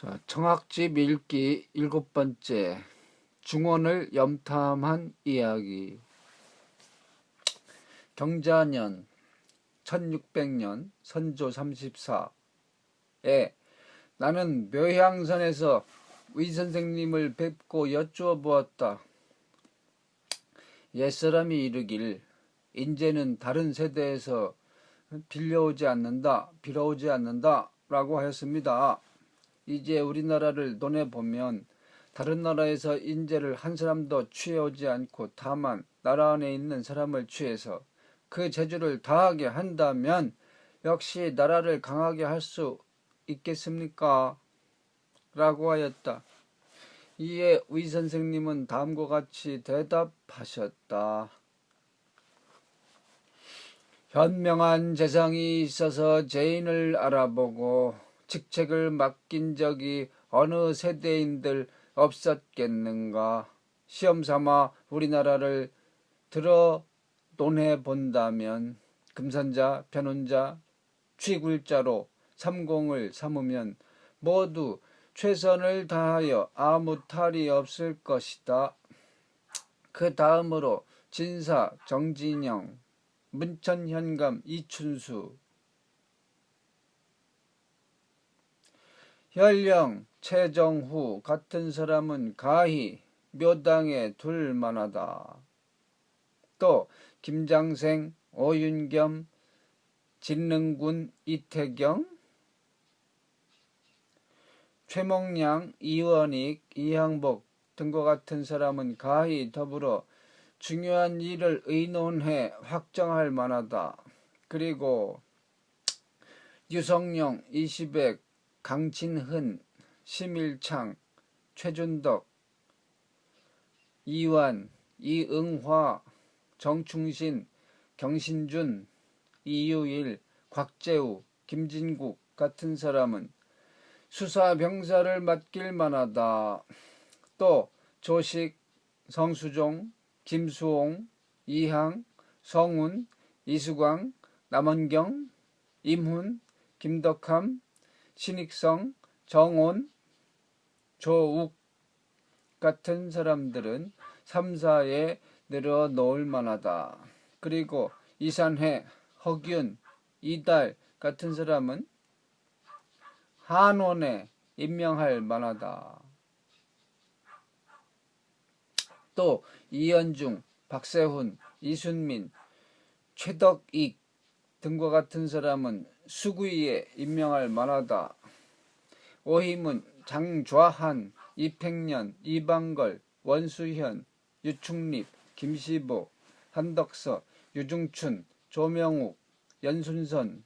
자, 청학집 읽기 7번째. 중원을 염탐한 이야기. 경자년 1600년 선조 34에 나는 묘향선에서 의선생님을 뵙고 여쭈어 보았다. 옛사람이 이르길 인제는 다른 세대에서 빌려오지 않는다 라고 하였습니다. 이제 우리나라를 논해보면 다른 나라에서 인재를 한 사람도 취해오지 않고 다만 나라 안에 있는 사람을 취해서 그 재주를 다하게 한다면 역시 나라를 강하게 할 수 있겠습니까? 라고 하였다. 이에 의선생님은 다음과 같이 대답하셨다. 현명한 재상이 있어서 죄인을 알아보고 직책을 맡긴 적이 어느 세대인들 없었겠는가. 시험삼아 우리나라를 들어 논해본다면 금산자, 변혼자, 취굴자로 삼공을 삼으면 모두 최선을 다하여 아무 탈이 없을 것이다. 그 다음으로 진사, 정진영, 문천현감, 이춘수, 현령, 최정후 같은 사람은 가히 묘당에 둘 만하다. 또 김장생, 오윤겸, 진릉군, 이태경, 최몽량, 이원익, 이항복 등과 같은 사람은 가히 더불어 중요한 일을 의논해 확정할 만하다. 그리고 유성룡, 이시백, 강진흔, 심일창, 최준덕, 이완, 이응화, 정충신, 경신준, 이유일, 곽재우, 김진국 같은 사람은 수사병사를 맡길 만하다. 또 조식, 성수종, 김수홍, 이항, 성운, 이수광, 남원경, 임훈, 김덕함, 신익성, 정온, 조욱 같은 사람들은 삼사에 내려놓을 만하다. 그리고 이산해, 허균, 이달 같은 사람은 한원에 임명할 만하다. 또 이현중, 박세훈, 이순민, 최덕익 등과 같은 사람은 수구위에 임명할 만하다. 오희문, 장좌한, 이팽년, 이방걸, 원수현, 유충립, 김시보, 한덕서, 유중춘, 조명욱, 연순선,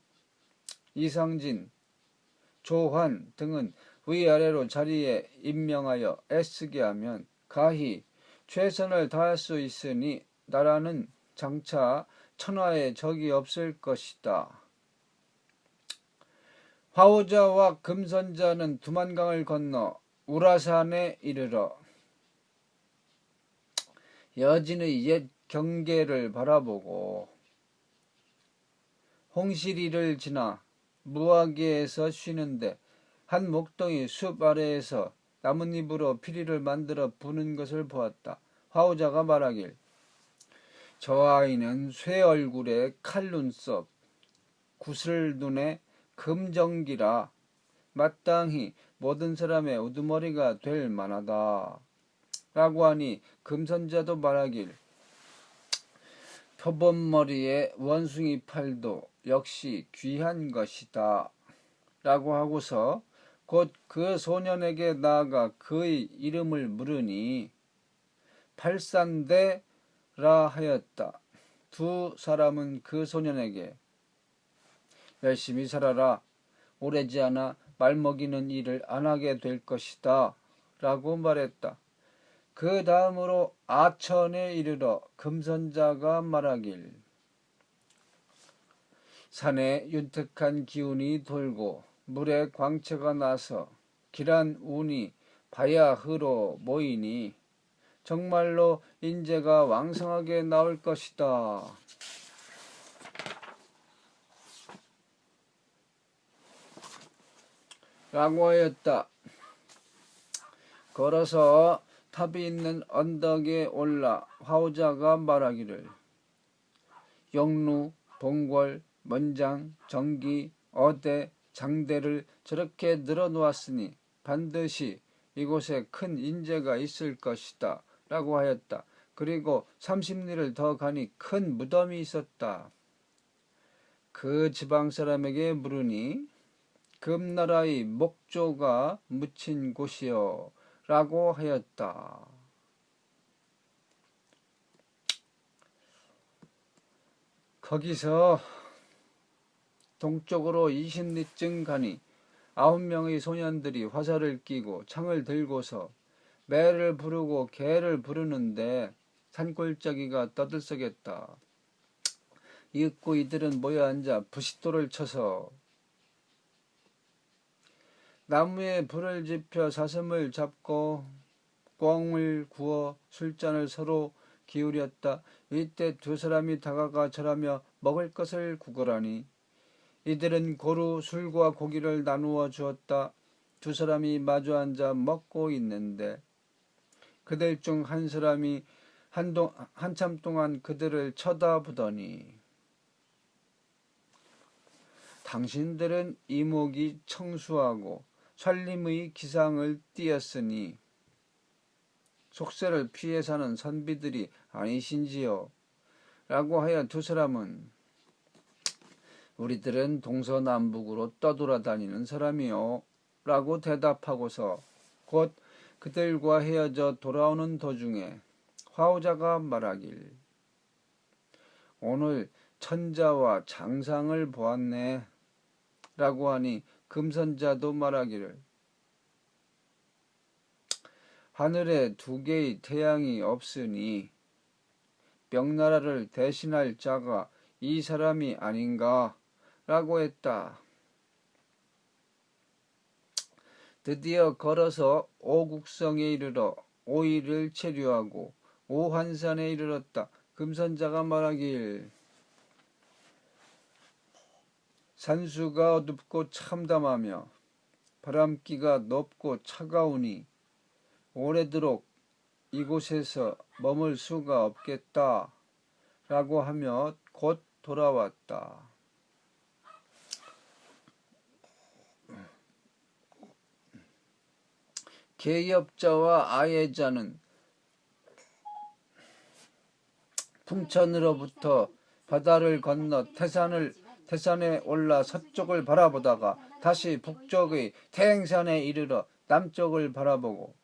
이상진, 조환 등은 위아래로 자리에 임명하여 애쓰게 하면 가히 최선을 다할 수 있으니 나라는 장차 천하에 적이 없을 것이다. 화오자와 금선자는 두만강을 건너 우라산에 이르러 여진의 옛 경계를 바라보고 홍시리를 지나 무화기에서 쉬는데 한 목동이 숲 아래에서 나뭇잎으로 피리를 만들어 부는 것을 보았다. 화오자가 말하길 저 아이는 쇠 얼굴에 칼 눈썹, 구슬 눈에 금정기라 마땅히 모든 사람의 우두머리가 될 만하다. 라고 하니 금선자도 말하길 표범머리에 원숭이 팔도 역시 귀한 것이다. 라고 하고서 곧 그 소년에게 나아가 그의 이름을 물으니 팔산대라 하였다. 두 사람은 그 소년에게 열심히 살아라. 오래지 않아 말먹이는 일을 안 하게 될 것이다. 라고 말했다. 그 다음으로 아천에 이르러 금선자가 말하길 산에 윤택한 기운이 돌고 물에 광채가 나서 길한 운이 바야흐로 모이니 정말로 인재가 왕성하게 나올 것이다. 라고 하였다. 걸어서 탑이 있는 언덕에 올라 화우자가 말하기를 영루, 봉궐, 먼장, 정기, 어대, 장대를 저렇게 늘어놓았으니 반드시 이곳에 큰 인재가 있을 것이다 라고 하였다. 그리고 30리를 더 가니 큰 무덤이 있었다. 그 지방 사람에게 물으니 금나라의 목조가 묻힌 곳이요 라고 하였다. 거기서 동쪽으로 20리쯤 가니 9명의 소년들이 화살을 끼고 창을 들고서 매를 부르고 개를 부르는데 산골짜기가 떠들썩했다. 이윽고 이들은 모여 앉아 부싯돌을 쳐서 나무에 불을 지펴 사슴을 잡고 꿩을 구워 술잔을 서로 기울였다. 이때 두 사람이 다가가 절하며 먹을 것을 구걸하니 이들은 고루 술과 고기를 나누어 주었다. 두 사람이 마주 앉아 먹고 있는데 그들 중 한 사람이 한참 동안 그들을 쳐다보더니 당신들은 이목이 청수하고 살림의 기상을 띄었으니 속세를 피해 사는 선비들이 아니신지요? 라고 하여 두 사람은 우리들은 동서남북으로 떠돌아다니는 사람이요 라고 대답하고서 곧 그들과 헤어져 돌아오는 도중에 화우자가 말하길 오늘 천자와 장상을 보았네 라고 하니 금선자도 말하기를 하늘에 두 개의 태양이 없으니 명나라를 대신할 자가 이 사람이 아닌가 라고 했다. 드디어 걸어서 오국성에 이르러 오일을 체류하고 오한산에 이르렀다. 금선자가 말하길 산수가 어둡고 참담하며 바람기가 높고 차가우니 오래도록 이곳에서 머물 수가 없겠다 라고 하며 곧 돌아왔다. 계엽자와 아예자는 풍천으로부터 바다를 건너 태산에 올라 서쪽을 바라보다가 다시 북쪽의 태행산에 이르러 남쪽을 바라보고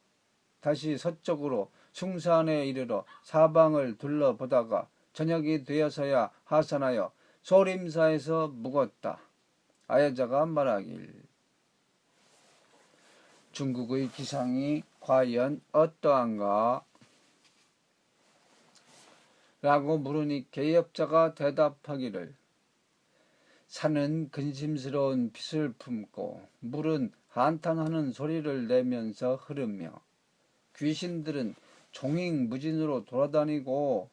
다시 서쪽으로 숭산에 이르러 사방을 둘러보다가 저녁이 되어서야 하산하여 소림사에서 묵었다. 아예자가 말하길 중국의 기상이 과연 어떠한가? 라고 물으니 계엽자가 대답하기를 산은 근심스러운 빛을 품고 물은 한탄하는 소리를 내면서 흐르며 귀신들은 종횡무진으로 돌아다니고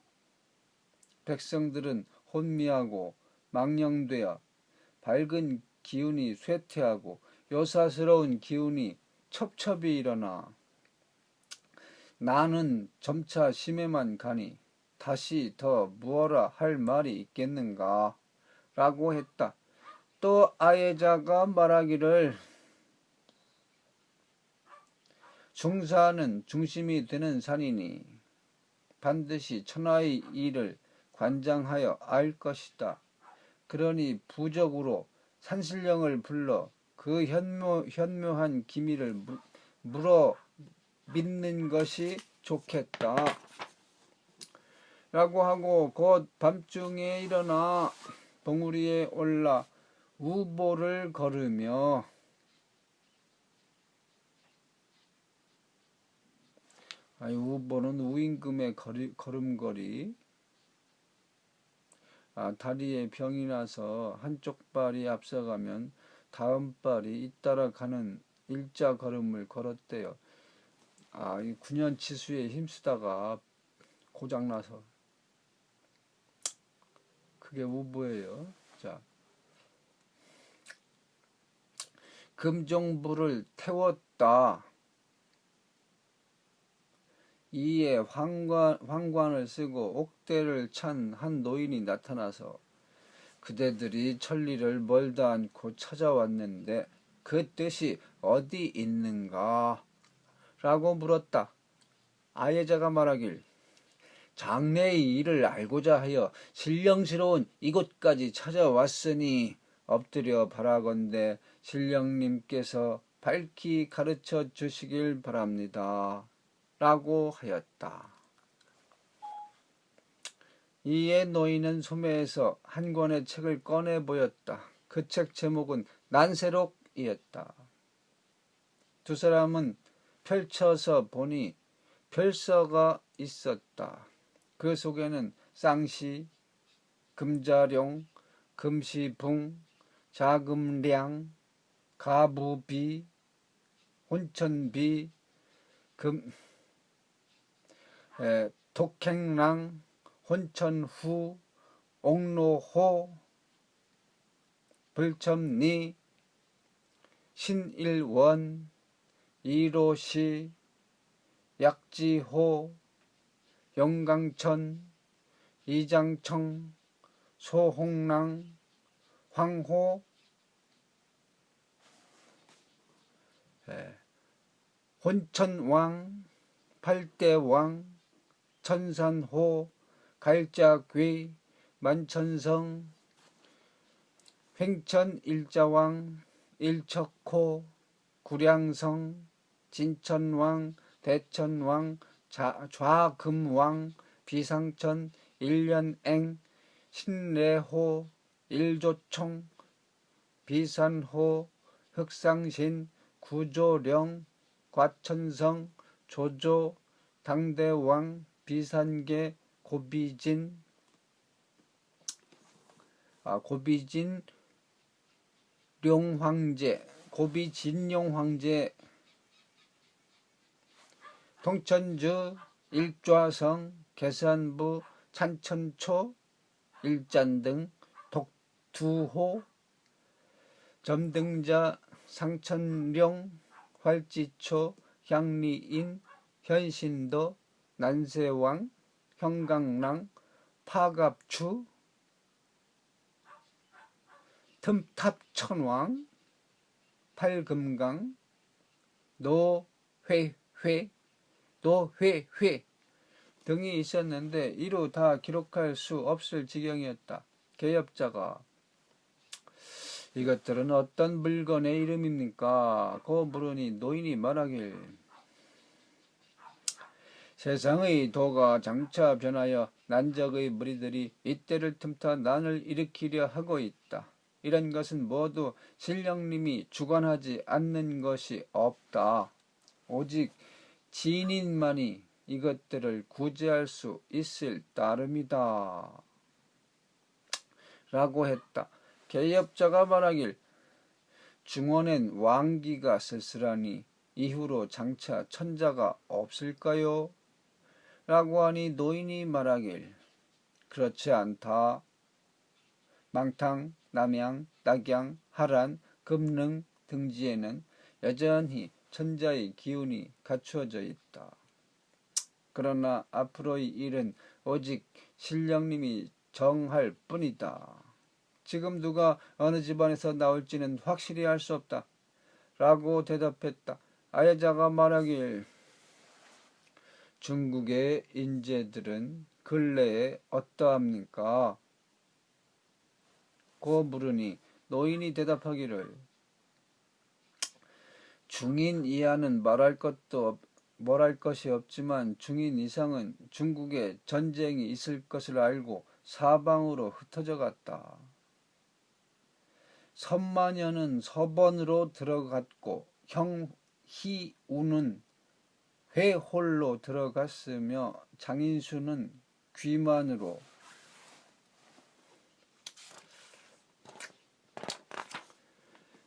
백성들은 혼미하고 망령되어 밝은 기운이 쇠퇴하고 요사스러운 기운이 첩첩이 일어나 나는 점차 심해만 가니 다시 더 무어라 할 말이 있겠는가 라고 했다. 또 아예자가 말하기를 숭산은 중심이 되는 산이니 반드시 천하의 일을 관장하여 알 것이다. 그러니 부적으로 산신령을 불러 그 현묘한 기미를 물어 믿는 것이 좋겠다. 라고 하고 곧 밤중에 일어나 봉우리에 올라 우보를 걸으며 우보는 우임금의 걸음걸이 다리에 병이 나서 한쪽 발이 앞서가면 다음 발이 잇따라 가는 일자 걸음을 걸었대요. 이 9년 치수에 힘쓰다가 고장나서 그게 우보예요. 자, 금종부를 태웠다. 이에 황관을 쓰고 옥대를 찬 한 노인이 나타나서 그대들이 천리를 멀다 않고 찾아왔는데 그 뜻이 어디 있는가? 라고 물었다. 아예자가 말하길 장래의 일을 알고자 하여 신령스러운 이곳까지 찾아왔으니 엎드려 바라건대 신령님께서 밝히 가르쳐 주시길 바랍니다. 라고 하였다. 이에 노인은 소매에서 한 권의 책을 꺼내 보였다. 그 책 제목은 난세록이었다. 두 사람은 펼쳐서 보니 별서가 있었다. 그 속에는 쌍시, 금자룡, 금시붕, 자금량, 가부비, 혼천비, 독행랑, 혼천후, 옥로호, 불첨리, 신일원, 이로시, 약지호, 영강천, 이장청, 소홍랑, 황호, 혼천왕, 팔대왕, 천산호, 갈자귀, 만천성, 횡천일자왕, 일척호, 구량성, 진천왕, 대천왕, 좌금왕, 비상천, 일련앵, 신래호, 일조총, 비산호, 흑상신, 구조령, 과천성, 조조, 당대왕, 비산계, 고비진, 고비진룡황제, 통천주, 일좌성, 계산부, 찬천초, 일잔등, 독두호, 점등자, 상천룡, 활지초, 향리인, 현신도, 난세왕, 형강랑, 파갑추, 틈탑천왕, 팔금강, 노회회 등이 있었는데 이루 다 기록할 수 없을 지경이었다. 개엽자가 이것들은 어떤 물건의 이름입니까? 고 물으니 노인이 말하길 세상의 도가 장차 변하여 난적의 무리들이 이때를 틈타 난을 일으키려 하고 있다. 이런 것은 모두 신령님이 주관하지 않는 것이 없다. 오직 진인만이 이것들을 구제할 수 있을 따름이다. 라고 했다. 개엽자가 말하길 중원엔 왕기가 쓸쓸하니 이후로 장차 천자가 없을까요? 라고 하니 노인이 말하길 그렇지 않다. 망탕, 남양, 낙양, 하란, 금능 등지에는 여전히 천자의 기운이 갖추어져 있다. 그러나 앞으로의 일은 오직 신령님이 정할 뿐이다. 지금 누가 어느 집안에서 나올지는 확실히 알 수 없다. 라고 대답했다. 아예자가 말하길 중국의 인재들은 근래에 어떠합니까? 고 물으니 노인이 대답하기를 중인 이하는 말할 것이 없지만 중인 이상은 중국에 전쟁이 있을 것을 알고 사방으로 흩어져 갔다. 선마녀는 서번으로 들어갔고 형희우는 회홀로 들어갔으며 장인수는 귀만으로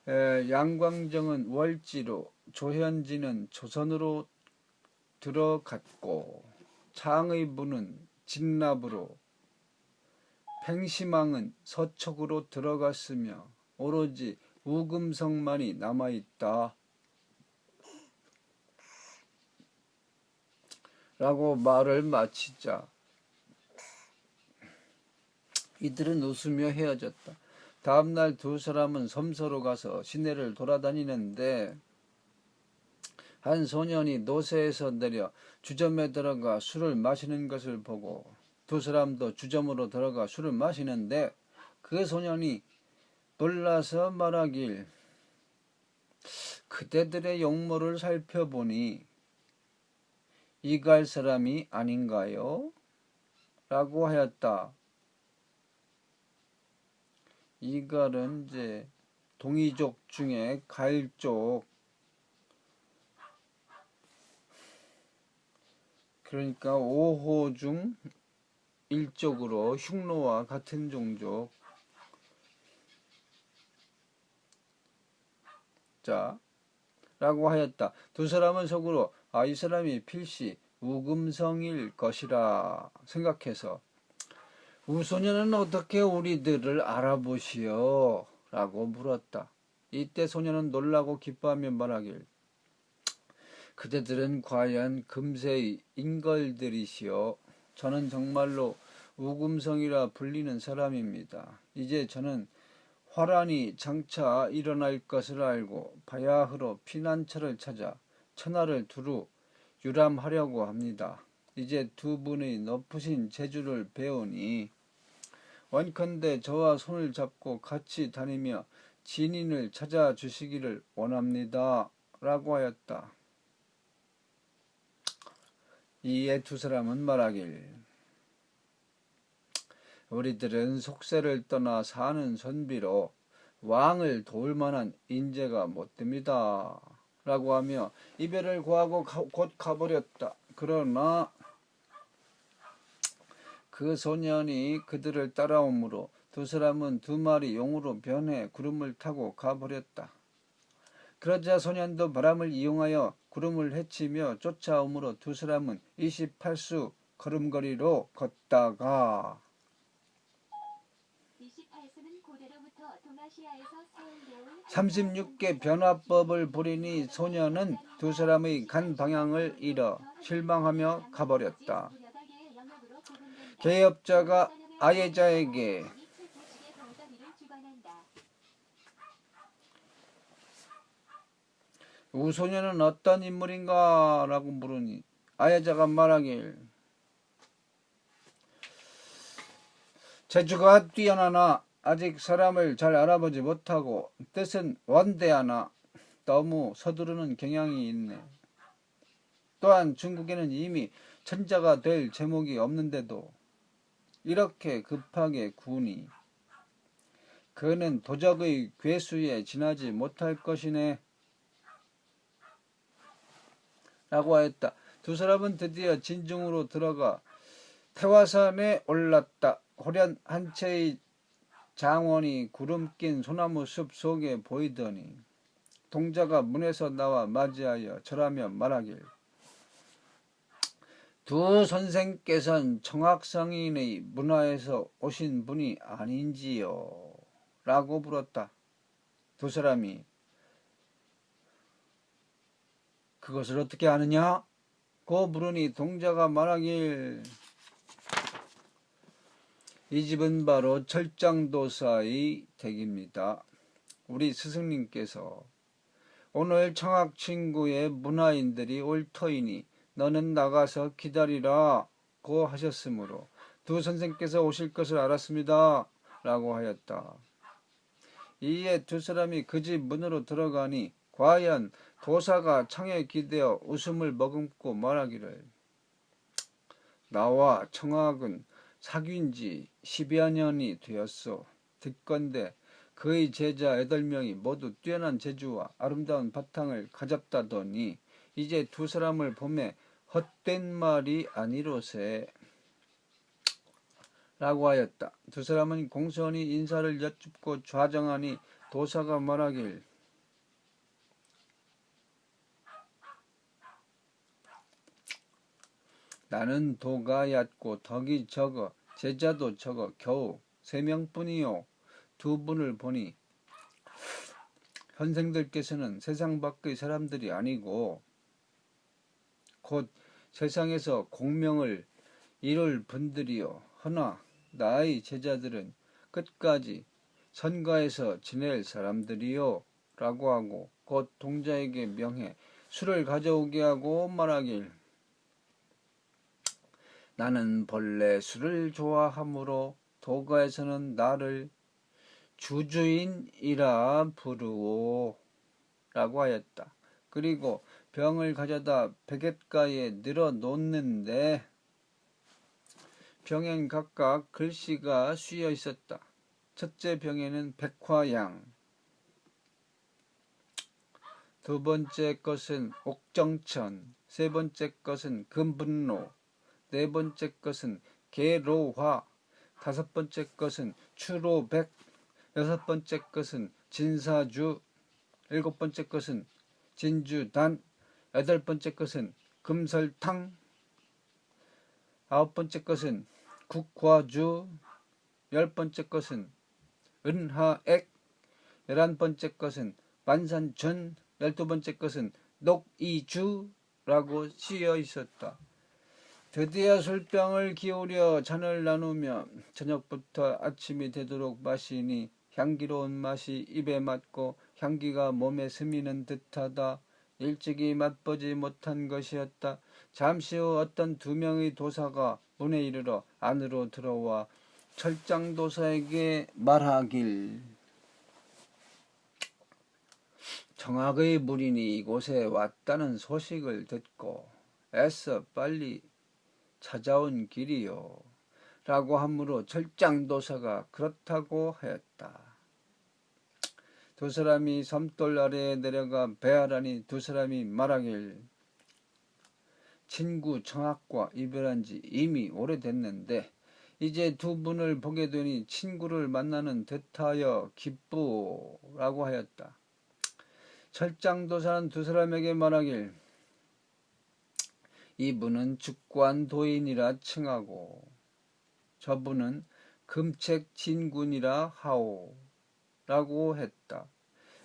양광정은 월지로 조현지는 조선으로 들어갔고 창의부는 진납으로 팽시망은 서촉으로 들어갔으며 오로지 우금성만이 남아있다. 라고 말을 마치자 이들은 웃으며 헤어졌다. 다음날 두 사람은 섬서로 가서 시내를 돌아다니는데 한 소년이 노새에서 내려 주점에 들어가 술을 마시는 것을 보고 두 사람도 주점으로 들어가 술을 마시는데 그 소년이 놀라서 말하길 그대들의 용모를 살펴보니 이갈 사람이 아닌가요? 라고 하였다. 이갈은 이제 동이족 중에 갈족, 그러니까 5호 중 1족으로 흉노와 같은 종족. 자, 라고 하였다. 두 사람은 속으로 이 사람이 필시 우금성일 것이라 생각해서 우소년은 어떻게 우리들을 알아보시오? 라고 물었다. 이때 소년은 놀라고 기뻐하며 말하길 그대들은 과연 금세의 인걸들이시오. 저는 정말로 우금성이라 불리는 사람입니다. 이제 저는 화란이 장차 일어날 것을 알고 바야흐로 피난처를 찾아 천하를 두루 유람하려고 합니다. 이제 두 분의 높으신 재주를 배우니 원컨대 저와 손을 잡고 같이 다니며 진인을 찾아주시기를 원합니다. 라고 하였다. 이에 두 사람은 말하길 우리들은 속세를 떠나 사는 선비로 왕을 도울 만한 인재가 못 됩니다. 라고 하며 이별을 고하고 곧 가버렸다. 그러나 그 소년이 그들을 따라오므로 두 사람은 두 마리 용으로 변해 구름을 타고 가버렸다. 그러자 소년도 바람을 이용하여 구름을 헤치며 쫓아오므로 두 사람은 28수 걸음걸이로 걷다가 36개 변화법을 부리니 소년은 두 사람의 간 방향을 잃어 실망하며 가버렸다. 개업자가 아예자에게 우소년은 어떤 인물인가? 라고 물으니 아예자가 말하길 재주가 뛰어나나 아직 사람을 잘 알아보지 못하고 뜻은 원대하나 너무 서두르는 경향이 있네. 또한 중국에는 이미 천자가 될 제목이 없는데도 이렇게 급하게 구니 그는 도적의 괴수에 지나지 못할 것이네. 라고 하였다. 두 사람은 드디어 진중으로 들어가 태화산에 올랐다. 호련 한 채의 장원이 구름 낀 소나무 숲 속에 보이더니 동자가 문에서 나와 맞이하여 절하며 말하길 두 선생께서는 청학성인의 문화에서 오신 분이 아닌지요? 라고 물었다. 두 사람이 그것을 어떻게 아느냐? 고 물으니 동자가 말하길 이 집은 바로 철장도사의 댁입니다. 우리 스승님께서 오늘 청학 친구의 문화인들이 올 터이니 너는 나가서 기다리라 고 하셨으므로 두 선생께서 오실 것을 알았습니다. 라고 하였다. 이에 두 사람이 그 집 문으로 들어가니 과연 도사가 창에 기대어 웃음을 머금고 말하기를 나와 청학은 사귄 지 10여 년이 되었소. 듣건대 그의 제자 8명이 모두 뛰어난 재주와 아름다운 바탕을 가졌다더니 이제 두 사람을 보매 헛된 말이 아니로세. 라고 하였다. 두 사람은 공손히 인사를 여쭙고 좌정하니 도사가 말하길 나는 도가 얕고 덕이 적어 제자도 적어 겨우 3명뿐이요. 두 분을 보니 현생들께서는 세상 밖의 사람들이 아니고 곧 세상에서 공명을 이룰 분들이요. 허나 나의 제자들은 끝까지 선가에서 지낼 사람들이요. 라고 하고 곧 동자에게 명해 술을 가져오게 하고 말하길 나는 본래 술을 좋아하므로 도가에서는 나를 주주인이라 부르오 라고 하였다. 그리고 병을 가져다 베갯가에 늘어 놓는데 병엔 각각 글씨가 씌어 있었다. 첫째 병에는 백화양, 두 번째 것은 옥정천, 세 번째 것은 금분로, 네 번째 것은 계로화, 다섯 번째 것은 추로백, 여섯 번째 것은 진사주, 일곱 번째 것은 진주단, 여덟 번째 것은 금설탕, 아홉 번째 것은 국화주, 열 번째 것은 은하액, 열한 번째 것은 만산천, 열두 번째 것은 녹이주라고 씌어 있었다. 드디어 술병을 기울여 잔을 나누며 저녁부터 아침이 되도록 마시니 향기로운 맛이 입에 맞고 향기가 몸에 스미는 듯하다. 일찍이 맛보지 못한 것이었다. 잠시 후 어떤 두 명의 도사가 문에 이르러 안으로 들어와 철장도사에게 말하길 정학의 무리니 이곳에 왔다는 소식을 듣고 애써 빨리 찾아온 길이요 라고 하므로 철장도사가 그렇다고 하였다. 두 사람이 섬돌 아래에 내려가 배하라니 두 사람이 말하길 친구 정학과 이별한 지 이미 오래됐는데 이제 두 분을 보게 되니 친구를 만나는 듯하여 기쁘라고 하였다. 철장도사는 두 사람에게 말하길 이분은 죽관도인이라 칭하고 저분은 금책진군이라 하오 라고 했다.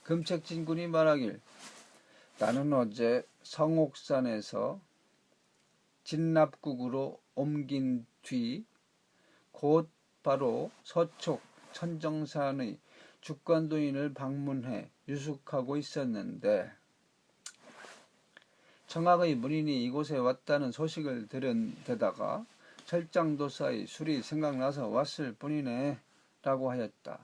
금책진군이 말하길 나는 어제 성옥산에서 진납국으로 옮긴 뒤 곧 바로 서촉 천정산의 죽관도인을 방문해 유숙하고 있었는데 청학의 문인이 이곳에 왔다는 소식을 들은 데다가 철장도사의 술이 생각나서 왔을 뿐이네 라고 하였다.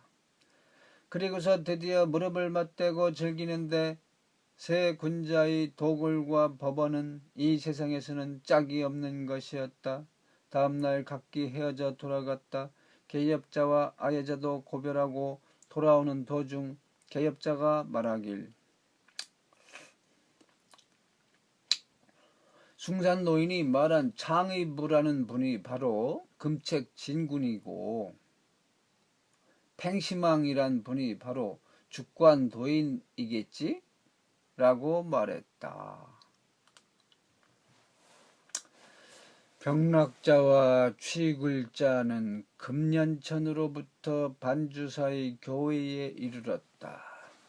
그리고서 드디어 무릎을 맞대고 즐기는데 세 군자의 도굴과 법원은 이 세상에서는 짝이 없는 것이었다. 다음날 각기 헤어져 돌아갔다. 계엽자와 아예자도 고별하고 돌아오는 도중 계엽자가 말하길 숭산 노인이 말한 창의부라는 분이 바로 금책진군이고 팽시망이란 분이 바로 죽관도인이겠지? 라고 말했다. 병락자와 취글자는 금년천으로부터 반주사의 교회에 이르렀다.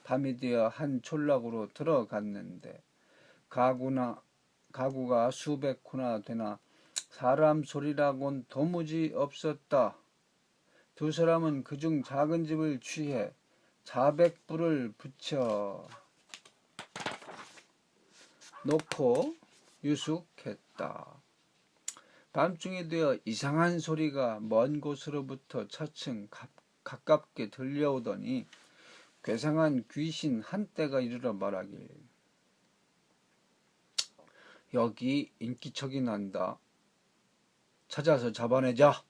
밤이 되어 한 촌락으로 들어갔는데 가구가 수백 호나 되나 사람 소리라곤 도무지 없었다. 두 사람은 그중 작은 집을 취해 자백불을 붙여 놓고 유숙했다. 밤중이 되어 이상한 소리가 먼 곳으로부터 차츰 가깝게 들려오더니 괴상한 귀신 한떼가 이르러 말하길 여기 인기척이 난다. 찾아서 잡아내자.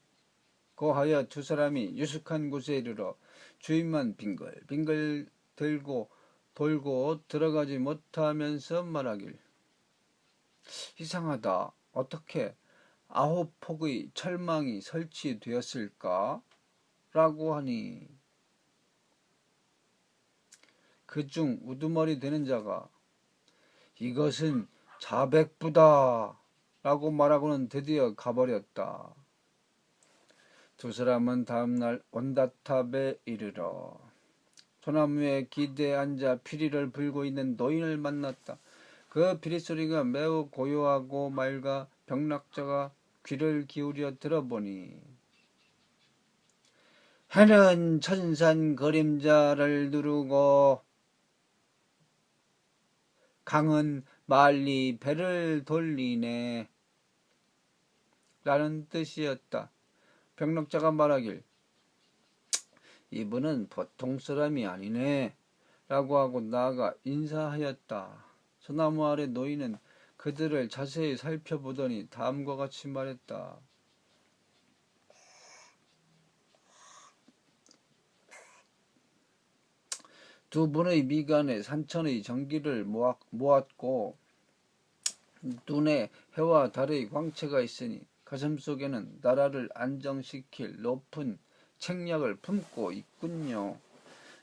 고 하여 두 사람이 유숙한 곳에 이르러 주인만 빙글빙글 돌고 들어가지 못하면서 말하길 이상하다. 어떻게 9폭의 철망이 설치되었을까? 라고 하니 그중 우두머리 되는 자가 이것은 자백부다 라고 말하고는 드디어 가버렸다. 두 사람은 다음날 온다탑에 이르러 소나무에 기대에 앉아 피리를 불고 있는 노인을 만났다. 그 비릿소리가 매우 고요하고 맑아 병락자가 귀를 기울여 들어보니 해는 천산 그림자를 두르고 강은 말리 배를 돌리네 라는 뜻이었다. 병락자가 말하길 이분은 보통 사람이 아니네 라고 하고 나아가 인사하였다. 소나무 아래 노인은 그들을 자세히 살펴보더니 다음과 같이 말했다. 두 분의 미간에 산천의 전기를 모았고 눈에 해와 달의 광채가 있으니 가슴속에는 나라를 안정시킬 높은 책략을 품고 있군요.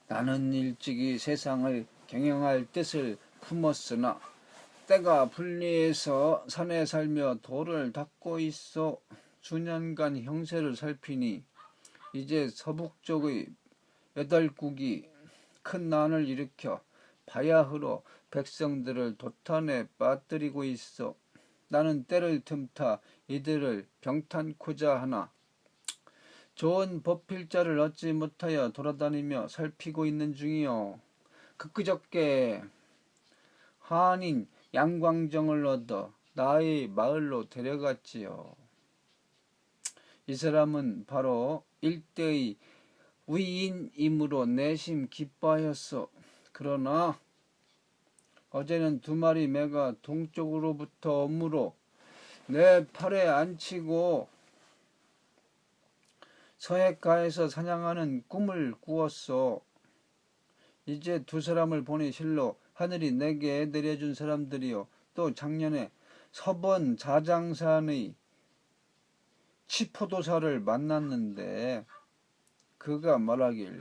나는 일찍이 세상을 경영할 뜻을 품었으나 때가 불리해서 산에 살며 돌을 닦고 있어 수년간 형세를 살피니 이제 서북쪽의 8국이 큰 난을 일으켜 바야흐로 백성들을 도탄에 빠뜨리고 있어 나는 때를 틈타 이들을 병탄코자 하나 좋은 보필자를 얻지 못하여 돌아다니며 살피고 있는 중이요. 그저께 한인 양광정을 얻어 나의 마을로 데려갔지요. 이 사람은 바로 일대의 위인이므로 내심 기뻐하였어. 그러나 어제는 2마리 매가 동쪽으로부터 오므로 내 팔에 앉히고 서해가에서 사냥하는 꿈을 꾸었소. 이제 2 사람을 보니 실로 하늘이 내게 내려준 사람들이요. 또 작년에 서번 자장산의 치포도사를 만났는데 그가 말하길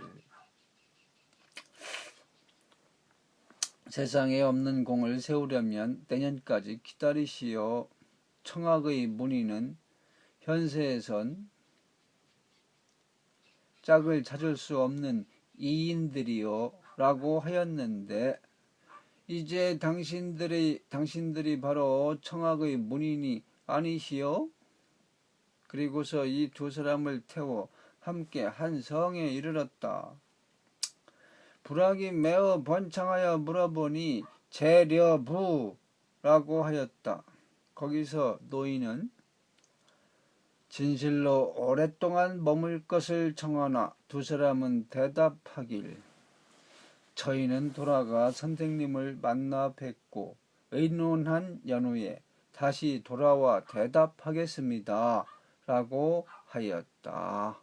세상에 없는 공을 세우려면 내년까지 기다리시오. 청학의 문의는 현세에선 짝을 찾을 수 없는 이인들이요 라고 하였는데 이제 당신들이 바로 청학의 문인이 아니시오? 그리고서 이 2 사람을 태워 함께 한 성에 이르렀다. 불악이 매우 번창하여 물어보니 재려부라고 하였다. 거기서 노인은 진실로 오랫동안 머물 것을 청하나 2 사람은 대답하길 저희는 돌아가 선생님을 만나 뵙고 의논한 연후에 다시 돌아와 대답하겠습니다. 라고 하였다.